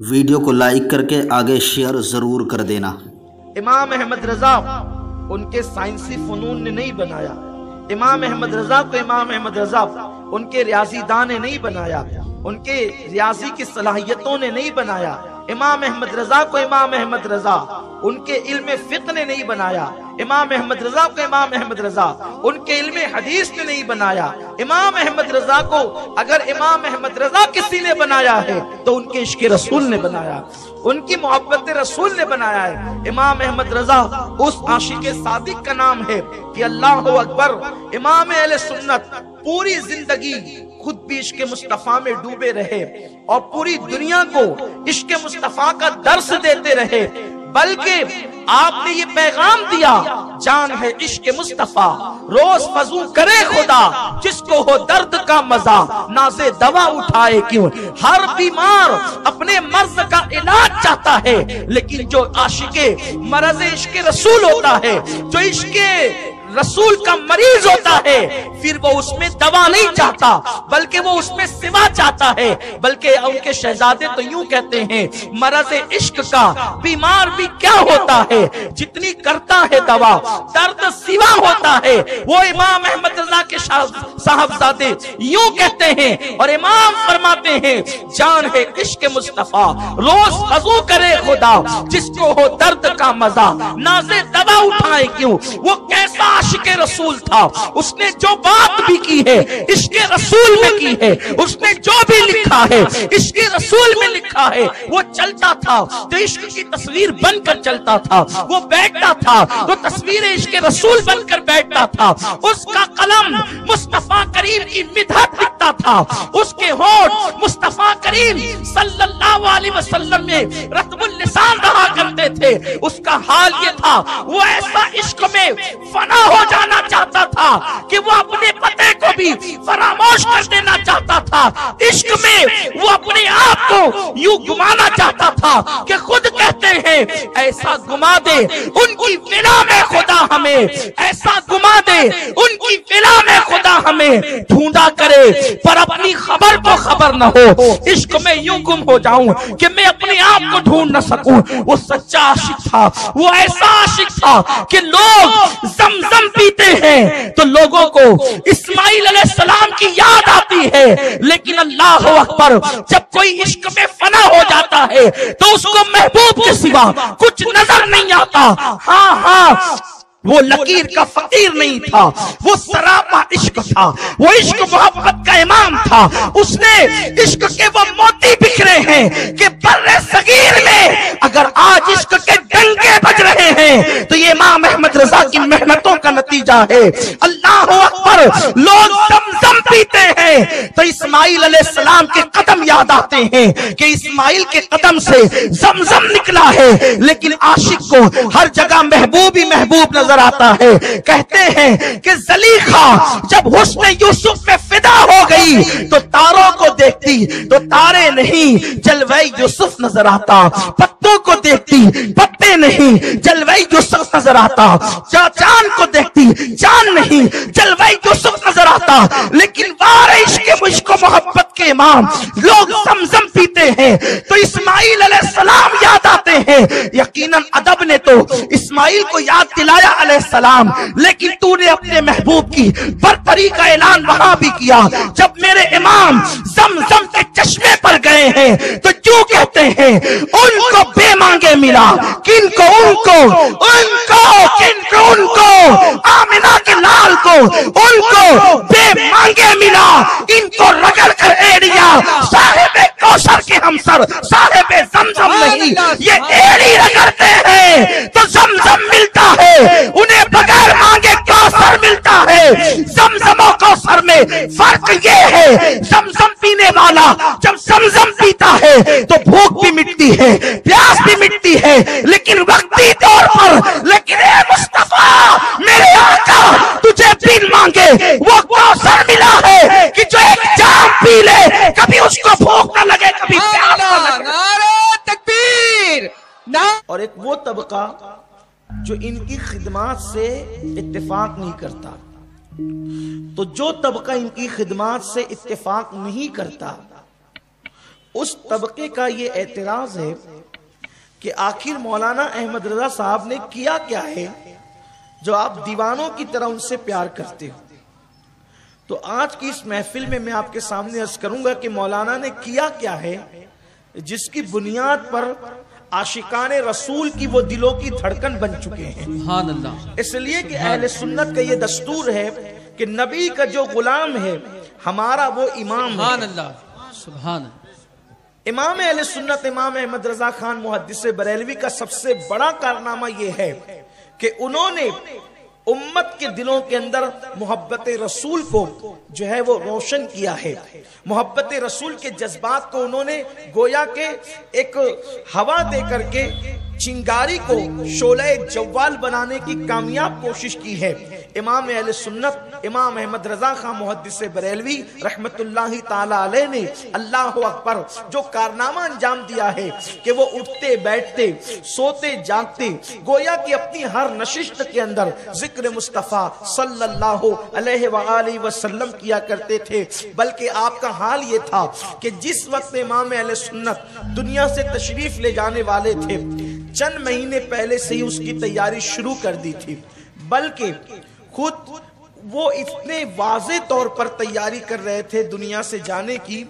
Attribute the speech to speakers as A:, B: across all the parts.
A: Video کو like کر کے آگے شیئر ضرور کر دینا۔
B: امام احمد رضا ان کے سائنسی فنون نے نہیں بنایا، امام احمد رضا کو امام احمد رضا ان کے ریاضی دان نے نہیں بنایا، ان کے ریاضی کی صلاحیتوں نے نہیں بنایا، امام احمد رضا کو امام احمد رضا ان کے علم فقہ نے نہیں بنایا، امام احمد رضا کو امام احمد رضا ان کے علم حدیث نے نہیں بنایا۔ امام احمد رضا کو اگر امام احمد رضا کسی نے بنایا ہے تو ان کے عشق رسول نے بنایا، ان کی محبت رسول نے بنایا ہے۔ امام احمد رضا اس عاشق صادق کا نام ہے کہ اللہ اکبر، امام اہل سنت پوری زندگی خود بھی عشق مصطفیٰ میں ڈوبے رہے اور پوری دنیا کو عشق مصطفیٰ کا درس دیتے رہے، بلکہ آپ نے یہ پیغام دیا، جان ہے عشق مصطفیٰ روز فضو کرے خدا، جس کو ہو درد کا مزہ ناز دوا اٹھائے کیوں۔ ہر بیمار اپنے مرض کا علاج چاہتا ہے، لیکن جو عاشق مرض عشق رسول ہوتا ہے، جو عشق رسول کا مریض ہوتا ہے، پھر وہ اس میں دوا نہیں چاہتا بلکہ وہ اس میں سوا چاہتا ہے۔ بلکہ ان کے شہزادے تو یوں کہتے ہیں، مرض عشق کا بیمار بھی کیا ہوتا ہے، جتنی کرتا ہے دوا درد سوا ہوتا ہے۔ وہ امام احمد رضا کے صاحبزادے یوں کہتے ہیں اور امام فرماتے ہیں، جان ہے عشق مصطفیٰ روز وضو کرے خدا، جس کو ہو درد کا مزہ ناز دوا اٹھائے کیوں۔ وہ کیسا عاشق رسول تھا، اس نے جو بات بھی کی ہے عشق رسول میں کی ہے، اس نے جو بھی لکھا ہے عشق رسول میں لکھا ہے۔ وہ چلتا تھا تو عشق کی تصویر بن کر چلتا تھا، وہ بیٹھتا تھا تو تصویر عشق رسول بن کر بیٹھتا تھا، اس کا قلم مصطفیٰ کریم کی مدحت لکھتا تھا، اس کے ہونٹ مصطفیٰ کریم صلی اللہ علیہ وسلم میں رطب اللسان رہا کرتے تھے۔ اس کا حال یہ تھا، وہ ایسا عشق میں فنا ہو جانا چاہتا تھا کہ وہ اپنے پتے کو بھی فراموش کر دینا چاہتا تھا۔ عشق میں وہ اپنے آپ کو یوں گمانا چاہتا تھا کہ خود کہتے ہیں، ایسا گما دے ان کی ولا میں خدا ہمیں، ایسا گما دے ان کی ولا میں خدا ہمیں، ڈھونڈا کرے پر اپنی خبر کو خبر نہ ہو۔ عشق میں یوں گم ہو جاؤں کہ میں اپنے آپ کو ڈھونڈ نہ سکوں۔ وہ سچا عاشق تھا، وہ ایسا عاشق تھا کہ لوگ زمزم پیتے ہیں تو لوگوں کو اسماعیل علیہ السلام کی یاد آتی ہے، لیکن اللہ اکبر، جب کوئی عشق میں فنا ہو جاتا ہے تو اس کو محبوب کے سوا کچھ نظر نہیں آتا۔ ہاں وہ لکیر کا فقیر نہیں تھا، وہ سراپا عشق تھا، وہ عشق محبت کا امام تھا۔ اس نے عشق کے وہ موتی بکھرے ہیں کہ بر صغیر میں اگر آج عشق کے ڈنکے بج رہے ہیں تو یہ امام احمد رضا کی محنتوں کا نتیجہ ہے۔ اللہ اکبر، لوگ زمزم پیتے ہیں تو اسماعیل علیہ السلام کے قدم یاد آتے ہیں کہ اسماعیل کے قدم سے زمزم نکلا ہے، لیکن عاشق کو ہر جگہ محبوب ہی محبوب نظر آتا ہے۔ کہتے ہیں کہ زلیخا جب حسن یوسف میں فدا ہو گئی تو تاروں کو دیکھتی تو تارے نہیں جلوہ یوسف نظر آتا، پتوں کو دیکھتی پتے نہیں جلوہ یوسف نظر آتا، چاند کو دیکھتی چاند نہیں جلوہ یوسف نظر آتا۔ لیکن عشق و محبت کے امام لوگ زمزم پیتے ہیں تو اسماعیل علیہ السلام یاد آتے ہیں۔ یقیناً ادب نے تو اسماعیل کو یاد دلایا علیہ السلام، لیکن تو نے اپنے محبوب کی برتری کا اعلان وہاں بھی کیا۔ جب میرے امام زمزم کے چشمے پر گئے ہیں تو کیوں کہتے ہیں، ان کو بے مانگے ملا، کن کو ان کو، ان کو کن کو ان کو، آمنہ کے لال کو ان کو بے مانگے ملا، ان کو رگڑ کر ایڑیا صاحب کوثر کے ہمسر صاحب زمزم نہیں، یہ ایڑی رگڑتے ہیں تو زمزم ملتا ہے، انہیں بغیر مانگے کوثر ملتا ہے۔ زمزم و کوثر میں فرق یہ ہے، زمزم پینے والا جب زمزم پیتا ہے تو بھوک بھی مٹتی ہے، پیاس بھی مٹتی ہے، لیکن وقتی طور پر، لیکن اے مصطفیٰ میرے آقا، تجھے بن مانگے وہ کوثر ملا ہے کہ جو ایک جام پی لے کبھی اس کو بھوک نہ لگے، کبھی پیاس نہ لگے۔
C: نعرہ تکبیر۔
B: اور ایک وہ طبقہ جو ان کی خدمات سے اتفاق نہیں کرتا، تو جو طبقہ ان کی خدمات سے اتفاق نہیں کرتا اس طبقے کا یہ اعتراض ہے کہ آخر مولانا احمد رضا صاحب نے کیا کیا ہے جو آپ دیوانوں کی طرح ان سے پیار کرتے ہو. تو آج کی اس محفل میں آپ کے سامنے عرض کروں گا کہ مولانا نے کیا کیا ہے جس کی بنیاد پر عاشقان رسول کی وہ دلوں کی دھڑکن بن چکے ہیں.
C: سبحان اللہ.
B: اس لیے کہ اہل سنت کا یہ دستور ہے کہ نبی کا جو غلام ہے ہمارا وہ امام ہے.
C: سبحان اللہ. سبحان اللہ.
B: امام اہل سنت امام احمد رضا خان محدث بریلوی کا سب سے بڑا کارنامہ یہ ہے کہ انہوں نے امت کے دلوں کے اندر محبت رسول کو جو ہے وہ روشن کیا ہے. محبت رسول کے جذبات کو انہوں نے گویا کہ ایک ہوا دے کر کے چنگاری کو شعلہ جوال بنانے کی کامیاب کوشش کی ہے. امام اہل سنت امام احمد رضا خان محدث بریلوی رحمت اللہ تعالی علیہ نے اللہ اکبر جو کارنامہ انجام دیا ہے کہ وہ اٹھتے بیٹھتے سوتے جاگتے گویا کہ اپنی ہر نشست کے اندر ذکر مصطفیٰ صلی اللہ علیہ وآلہ وسلم کیا کرتے تھے. بلکہ آپ کا حال یہ تھا کہ جس وقت امام اہل سنت دنیا سے تشریف لے جانے والے تھے چند مہینے پہلے سے ہی اس کی تیاری شروع کر دی تھی. بلکہ خود وہ اتنے واضح طور پر تیاری کر رہے تھے دنیا سے جانے کی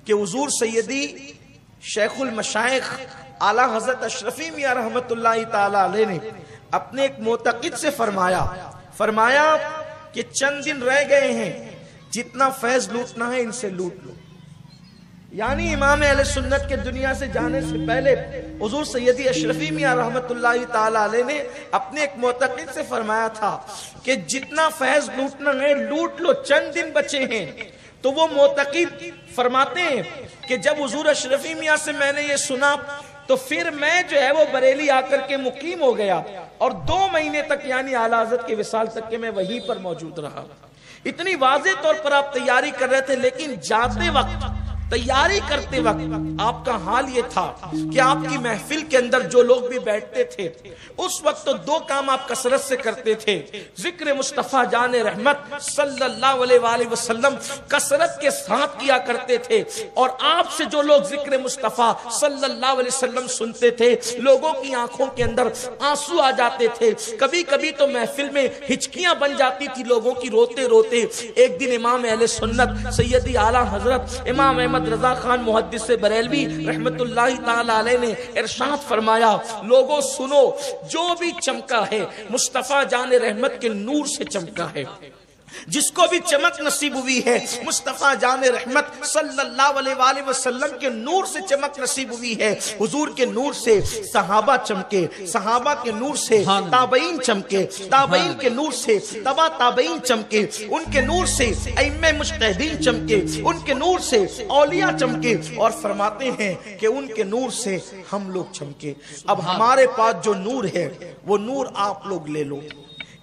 B: کہ حضور سیدی شیخ المشائخ اعلی حضرت اشرفی میاں رحمت اللہ تعالی علیہ نے اپنے ایک معتقد سے فرمایا کہ چند دن رہ گئے ہیں، جتنا فیض لوٹنا ہے ان سے لوٹ لو. یعنی امام اہل سنت کے دنیا سے جانے سے پہلے حضور سیدی اشرفی میاں رحمت اللہ تعالی علیہ نے اپنے ایک معتقد سے فرمایا تھا کہ جتنا فیض لوٹنا ہے لوٹ لو، چند دن بچے ہیں. تو وہ معتقد فرماتے ہیں کہ جب حضور اشرفی میاں سے میں نے یہ سنا تو پھر میں جو ہے وہ بریلی آ کر کے مقیم ہو گیا اور 2 مہینے تک یعنی اعلیٰ حضرت کے وصال تک کہ میں وہیں پر موجود رہا. اتنی واضح طور پر آپ تیاری کر رہے تھے، لیکن جاتے وقت تیاری کرتے وقت آپ کا حال یہ تھا کہ آپ کی محفل کے اندر جو لوگ بھی بیٹھتے تھے اس وقت تو 2 کام آپ کثرت سے کرتے تھے. ذکر مصطفیٰ جان رحمت صلی اللہ علیہ وآلہ وسلم کثرت کے ساتھ کیا کرتے تھے اور آپ سے جو لوگ ذکر مصطفیٰ صلی اللہ علیہ وسلم سنتے تھے لوگوں کی آنکھوں کے اندر آنسو آ جاتے تھے. کبھی کبھی تو محفل میں ہچکیاں بن جاتی تھی لوگوں کی روتے روتے. ایک دن امام اہل سنت سیدی اعلیٰ حضرت امام احمد رضا خان محدث بریلوی رحمت اللہ تعالی علیہ نے ارشاد فرمایا، لوگوں سنو، جو بھی چمکا ہے مصطفیٰ جان رحمت کے نور سے چمکا ہے. جس کو بھی چمک نصیب ہوئی ہے مصطفیٰ جان رحمت صلی اللہ علیہ وآلہ وسلم کے نور سے چمک نصیب ہوئی ہے. حضور کے نور سے صحابہ چمکے، صحابہ کے نور سے تابعین چمکے، تابعین کے نور سے تبع تابعین چمکے، ان کے نور سے ائمہ مجتہدین چمکے، ان کے نور سے اولیاء چمکے اور فرماتے ہیں کہ ان کے نور سے ہم لوگ چمکے. اب ہمارے پاس جو نور ہے وہ نور آپ لوگ لے لو.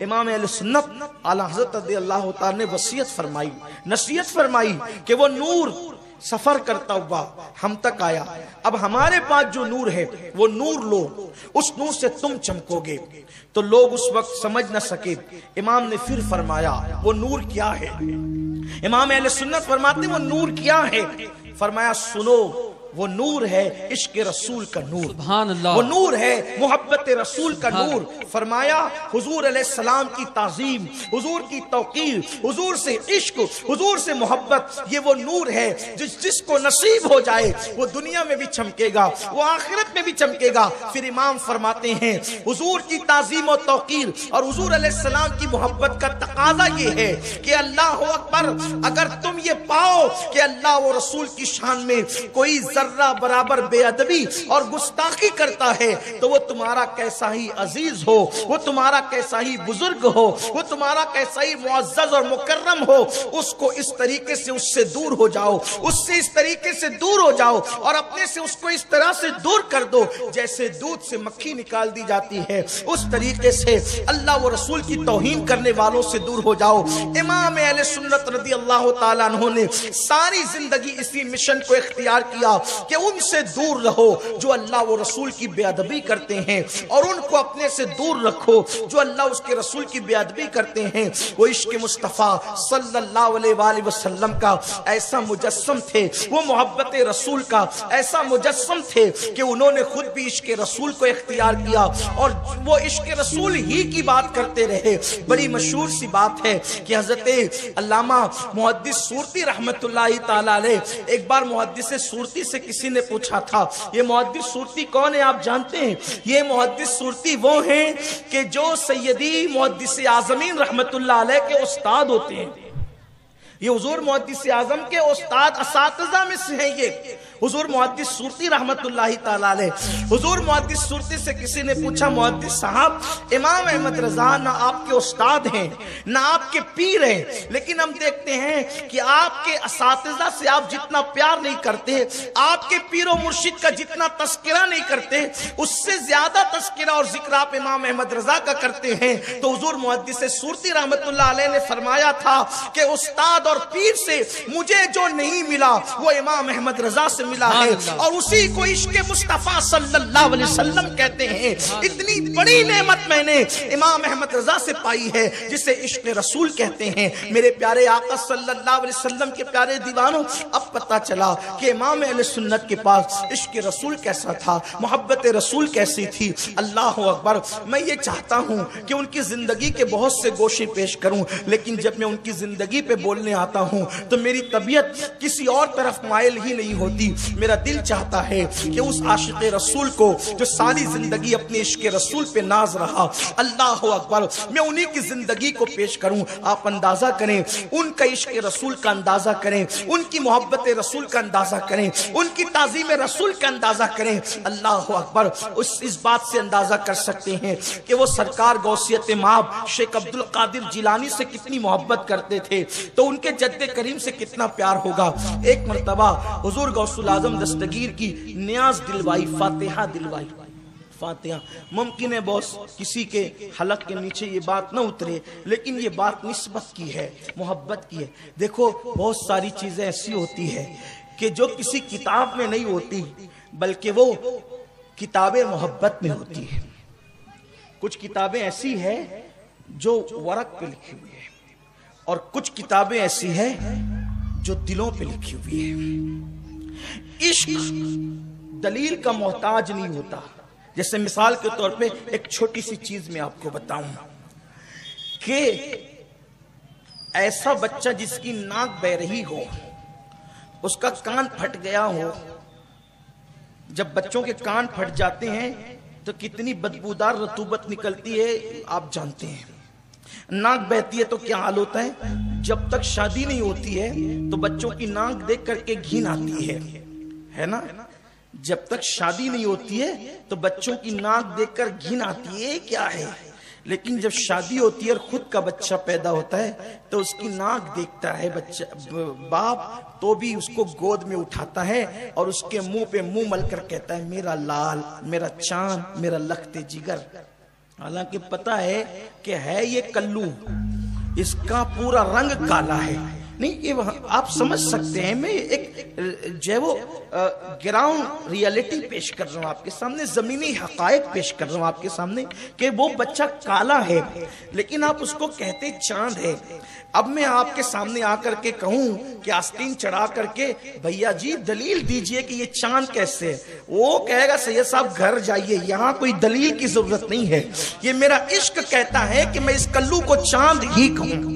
B: امام اہل سنت اعلیٰ حضرت رضی اللہ تعالی نے وصیت فرمائی، نصیحت فرمائی کہ وہ نور سفر کرتا ہوا ہم تک آیا. اب ہمارے پاس جو نور ہے وہ نور لو، اس نور سے تم چمکو گے. تو لوگ اس وقت سمجھ نہ سکے. امام نے پھر فرمایا وہ نور کیا ہے. امام اہل سنت فرماتے وہ نور کیا ہے. فرمایا سنو، وہ نور ہے عشق رسول کا نور، سبحان اللہ. وہ نور ہے محبت رسول کا نور. فرمایا حضور علیہ السلام کی تعظیم، حضور کی توقیر، حضور سے عشق، حضور سے محبت، یہ وہ نور ہے جس کو نصیب ہو جائے وہ دنیا میں بھی چمکے گا، وہ آخرت میں بھی چمکے گا. پھر امام فرماتے ہیں حضور کی تعظیم و توقیر اور حضور علیہ السلام کی محبت کا تقاضا یہ ہے کہ اللہ اکبر، اگر تم یہ پاؤ کہ اللہ و رسول کی شان میں کوئی ذرہ برابر بے ادبی اور گستاخی کرتا ہے تو وہ تمہارا کیسا ہی عزیز ہو، وہ تمہارا کیسا ہی بزرگ ہو، وہ تمہارا کیسا ہی معزز اور مکرم ہو، اس کو اس طریقے سے اس سے دور ہو جاؤ، اس سے اس طریقے سے دور ہو جاؤ اور اپنے سے اس کو اس طرح سے دور کر دو جیسے دودھ سے مکھی نکال دی جاتی ہے. اس طریقے سے اللہ و رسول کی توہین کرنے والوں سے دور ہو جاؤ. امام اہل سنت رضی اللہ تعالیٰ عنہ نے ساری زندگی اسی مشن کو اختیار کیا کہ ان سے دور رہو جو اللہ و رسول کی بے ادبی کرتے ہیں، اور ان کو اپنے سے دور رکھو جو اللہ اس کے رسول کی بے ادبی کرتے ہیں۔ وہ عشق مصطفیٰ صلی اللہ علیہ وآلہ وسلم کا ایسا مجسم تھے، وہ محبت رسول کا ایسا مجسم تھے کہ انہوں نے خود بھی عشق رسول کو اختیار کیا اور وہ عشق رسول ہی کی بات کرتے رہے۔ بڑی مشہور سی بات ہے کہ حضرت علامہ محدث سورتی رحمت اللہ تعالی علیہ، ایک بار محدث سورتی سے کسی نے پوچھا تھا، یہ محدث سورتی کون ہے آپ جانتے ہیں؟ یہ محدث سورتی وہ ہیں کہ جو سیدی محدث اعظمین رحمت اللہ علیہ کے استاد ہوتے ہیں۔ یہ حضور محدث اعظم کے استاد اساتذہ میں سے ہیں۔ یہ حضور محدث سورتی رحمت اللہ تعالی علیہ، حضور محدث سورتی سے کسی نے پوچھا، محدث صاحب امام احمد رضا نہ آپ کے استاد ہیں نہ آپ کے پیر ہیں، لیکن ہم دیکھتے ہیں کہ آپ کے اساتذہ سے آپ جتنا پیار نہیں کرتے، آپ کے پیر و مرشد کا جتنا تذکرہ نہیں کرتے، اس سے زیادہ تذکرہ اور ذکر آپ امام احمد رضا کا کرتے ہیں۔ تو حضور محدث سورتی رحمت اللہ علیہ نے فرمایا تھا کہ استاد اور پیر سے مجھے جو نہیں ملا وہ امام احمد رضا سے ملا ہے، اور اسی کو عشق مصطفیٰ صلی اللہ علیہ وسلم کہتے ہیں۔ اتنی بڑی نعمت میں نے امام احمد رضا سے پائی ہے جسے عشق رسول کہتے ہیں۔ میرے پیارے آقا صلی اللہ علیہ وسلم کے پیارے دیوانوں، اب پتا چلا کہ امام اہل سنت کے پاس عشق رسول کیسا تھا، محبت رسول کیسی تھی۔ اللہ اکبر۔ میں یہ چاہتا ہوں کہ ان کی زندگی کے بہت سے گوشے پیش کروں، لیکن جب میں ان کی زندگی پہ بولنے آتا ہوں تو میری طبیعت کسی اور طرف مائل ہی نہیں ہوتی۔ میرا دل چاہتا ہے کہ اس عاشق رسول کو جو ساری زندگی اپنے عشق رسول پہ ناز رہا، اللہ اکبر، میں انہی کی زندگی کو پیش کروں۔ آپ اندازہ کریں، ان کا عشق رسول کا اندازہ کریں، ان کی محبت رسول کا اندازہ کریں، ان کی تعظیم رسول کا اندازہ کریں۔ اللہ اکبر۔ اس بات سے اندازہ کر سکتے ہیں کہ وہ سرکار غوثیت مآب شیخ عبد القادر جیلانی سے کتنی محبت کرتے تھے، تو ان کے جد کریم سے کتنا پیار ہوگا۔ ایک مرتبہ حضور غوث العظم دستگیر کی نیاز دلوائی، فاتحہ دلوائی، فاتحہ۔ ممکن ہے بہت کسی کے حلق کے نیچے یہ بات نہ اترے، لیکن یہ بات نسبت کی ہے، محبت کی ہے۔ دیکھو بہت ساری چیزیں ایسی ہوتی ہے کہ جو کسی کتاب میں نہیں ہوتی، بلکہ وہ کتاب محبت میں ہوتی ہے۔ کچھ کتابیں ایسی ہیں جو ورق پہ لکھی ہوئی ہے، اور کچھ کتابیں ایسی ہیں جو دلوں پہ لکھی ہوئی ہے۔ عشق دلیل کا محتاج نہیں ہوتا۔ جیسے مثال کے طور پہ ایک چھوٹی سی چیز میں آپ کو بتاؤں کہ ایسا بچہ جس کی ناک بہ رہی ہو، اس کا کان پھٹ گیا ہو، جب بچوں کے کان پھٹ جاتے ہیں تو کتنی بدبودار رطوبت نکلتی ہے آپ جانتے ہیں۔ ناک بہتی ہے تو کیا حال ہوتا ہے؟ جب تک شادی نہیں ہوتی ہے تو بچوں کی ناک دیکھ کر کے گھن آتی ہے نا؟ جب تک شادی نہیں ہوتی ہے تو بچوں کی ناک دیکھ کر گھن آتی ہے، کیا ہے؟ لیکن جب شادی ہوتی ہے اور خود کا بچہ پیدا ہوتا ہے تو اس کی ناک دیکھتا ہے بچہ، باپ تو بھی اس کو گود میں اٹھاتا ہے اور اس کے منہ پہ منہ مل کر کہتا ہے میرا لال، میرا چاند، میرا لخت جگر۔ حالانکہ پتا ہے کہ ہے یہ کلو، اس کا پورا رنگ کالا ہے۔ نہیں، یہ آپ سمجھ سکتے ہیں، میں ایک جو ہے وہ گراؤنڈ ریالٹی پیش کر رہا ہوں آپ کے سامنے، زمینی حقائق پیش کر رہا ہوں آپ کے سامنے کہ وہ بچہ کالا ہے لیکن آپ اس کو کہتے چاند ہے۔ اب میں آپ کے سامنے آ کر کے کہوں کہ آستین چڑھا کر کے بھیا جی دلیل دیجئے کہ یہ چاند کیسے ہے، وہ کہے گا سید صاحب گھر جائیے، یہاں کوئی دلیل کی ضرورت نہیں ہے۔ یہ میرا عشق کہتا ہے کہ میں اس کلو کو چاند ہی کہوں،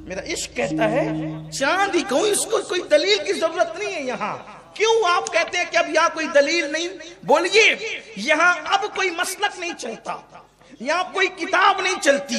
B: میرا عشق کہتا ہے چاند ہی کہوں، اس کو کوئی دلیل کی ضرورت نہیں ہے یہاں۔ کیوں آپ کہتے ہیں کہ اب یہاں کوئی دلیل نہیں؟ بولیے، یہاں اب کوئی مسلک نہیں چلتا، یہاں کوئی کتاب نہیں چلتی،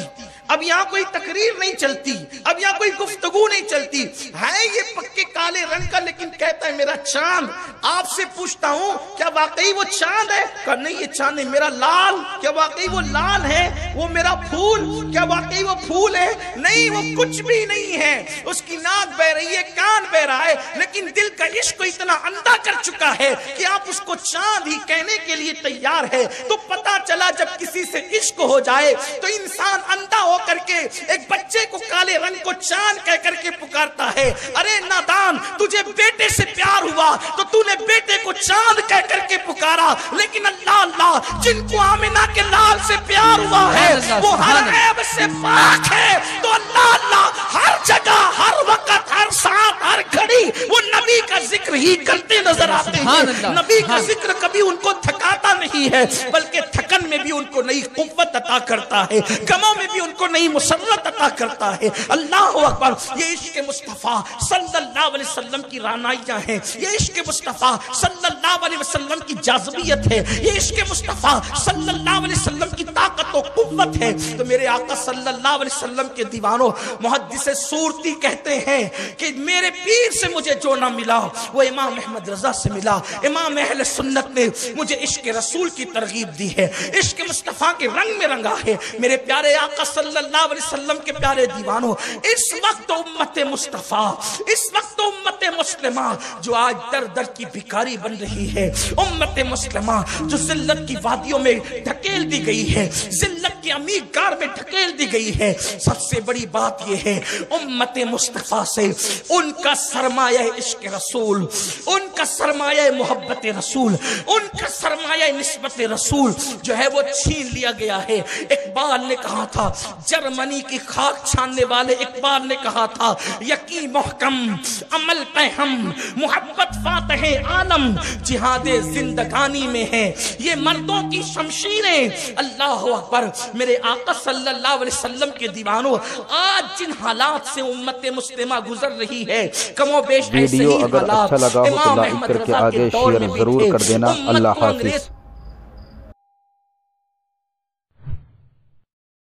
B: اب یہاں کوئی تقریر نہیں چلتی، اب یہاں کوئی گفتگو نہیں چلتی، ہے یہ پکے کالے رنگ کا لیکن کہتا ہے میرا چاند۔ آپ سے پوچھتا ہوں کیا واقعی وہ چاند ہے؟ کہا نہیں یہ چاند ہے۔ میرا لال، کیا واقعی وہ لال ہے؟ وہ میرا پھول، کیا واقعی وہ پھول ہے؟ نہیں، وہ کچھ بھی نہیں ہے۔ اس کی ناک بہ رہی ہے، کان بہ رہا ہے، لیکن دل کا عشق کو اتنا اندھا کر چکا ہے کہ آپ اس کو چاند ہی کہنے کے لیے تیار ہے۔ تو پتا چلا جب کسی سے عشق عشق ہو جائے تو انسان اندھا ہو کر کے ایک بچے کو کالے رنگ کو چاند کہہ کر کے پکارتا ہے. ارے نادان، تجھے بیٹے سے پیار ہوا تو تو نے بیٹے کو چاند کہہ کر کے پکارا، لیکن اللہ اللہ جن کو آمنہ کے لال سے پیار ہوا ہے وہ ہر عیب سے پاک ہے. تو اللہ اللہ ہر جگہ، ہر وقت، ہر ساتھ، ہر گھڑی وہ نبی کا ذکر ہی کرتے نظر آتے ہیں. نبی کا ذکر کبھی ان کو تھکاتا نہیں ہے، بلکہ تھکن میں بھی ان کو نئی قوت عطا کرتا ہے، غموں میں بھی ان کو نئی مسرت عطا کرتا ہے. اللہ اکبر. یہ عشق مصطفیٰ صلی اللہ علیہ وسلم کی رعنائیاں ہیں، یہ عشق مصطفیٰ صلی اللہ علیہ وسلم کی جاذبیت ہے، یہ عشق مصطفیٰ صلی اللہ علیہ وسلم کی طاقت و قوت ہے. تو میرے آقا صلی اللہ علیہ وسلم کے دیوانوں، محدث صورتی کہتے ہیں کہ میرے پیر سے مجھے جو نہ ملا وہ امام احمد رضا سے ملا. امام اہل سنت نے مجھے عشق رسول کی ترغیب دی ہے، عشق مصطفیٰ کے رنگ میں رنگا ہے. میرے پیارے آقا صلی اللہ علیہ وسلم کے پیارے دیوانوں، اس وقت امت مصطفیٰ، اس وقت امت مسلمہ جو آج در در کی بھکاری بن رہی ہے، امت مسلمہ جو ذلت کی وادیوں میں ڈھکیل دی گئی ہے، ذلت کی عمیق گار میں ڈھکیل دی گئی ہے، سب سے بڑی بات یہ ہے امت مصطفیٰ سے ان کا سرمایہ عشق رسول، ان کا سرمایہ محبت رسول، ان کا سرمایہ نسبت رسول جو ہے وہ چھین لیا گیا ہے. اقبال نے کہا تھا، جرمنی کی خاک چھاننے والے اقبال نے کہا تھا، یقین محکم عمل پہ ہم محبت فاتح عالم جہاد زندگانی میں ہے، یہ مردوں کی شمشیریں. اللہ اکبر. میرے آقا صلی اللہ علیہ وسلم کے دیوانوں، آج جن حالات سے امت مسلمہ گزر رہی ہے، کم و بیش ایسے ہی
D: ویڈیو اگر
B: حالات
D: اچھا لگا ہو تو
B: امام
D: لائک
B: احمد
D: کر کے
B: رضا کے
D: آگے
B: دور
D: شیئر
B: میں بھی
D: ضرور
B: تھے.
D: کر دینا.
B: امت
D: اللہ
B: کو انگریز
D: حافظ.